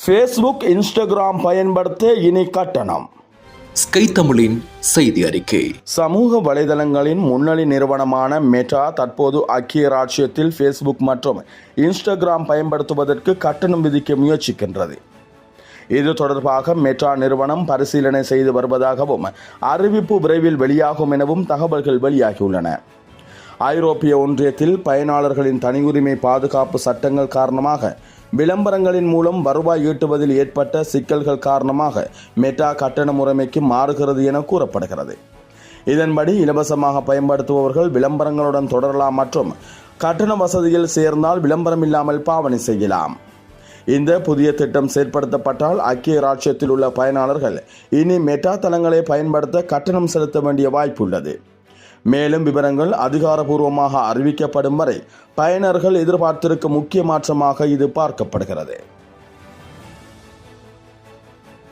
Facebook, Instagram பயன்படுத்த இனி கட்டணம். ஸ்கை தமிழின் செய்தி அறிக்கை. சமூக வலைதளங்களின் முன்னணி நிறுவனமான மெட்டா தற்போது ஐக்கிய ராச்சியத்தில் ஃபேஸ்புக் மற்றும் இன்ஸ்டாகிராம் பயன்படுத்துவதற்கு கட்டணம் விதிக்க முயற்சிக்கின்றது. இது தொடர்பாக மெட்டா நிறுவனம் பரிசீலனை செய்து வருவதாகவும் அறிவிப்பு விரைவில் வெளியாகும் எனவும் தகவல்கள் வெளியாகியுள்ளன. ஐரோப்பிய ஒன்றியத்தில் பயனாளர்களின் தனியுரிமை பாதுகாப்பு சட்டங்கள் காரணமாக விளம்பரங்களின் மூலம் வருவாய் ஈட்டுவதில் ஏற்பட்ட சிக்கல்கள் காரணமாக மெட்டா கட்டண முறைமைக்கு மாறுகிறது என கூறப்படுகிறது. இதன்படி இலவசமாக பயன்படுத்துபவர்கள் விளம்பரங்களுடன் தொடரலாம் மற்றும் கட்டண வசதியில் சேர்ந்தால் விளம்பரம் இல்லாமல் பாவனை செய்யலாம். இந்த புதிய திட்டம் செயற்படுத்தப்பட்டால் ஐக்கிய ராச்சியத்தில் உள்ள பயனாளர்கள் இனி மெட்டா தளங்களை பயன்படுத்த கட்டணம் செலுத்த வேண்டிய வாய்ப்பு உள்ளது. மேலும் விவரங்கள் அதிகாரப்பூர்வமாக அறிவிக்கப்படும் வரை பயனர்கள் எதிர்பார்த்திருக்கும் முக்கிய மாற்றமாக இது பார்க்கப்படுகிறது.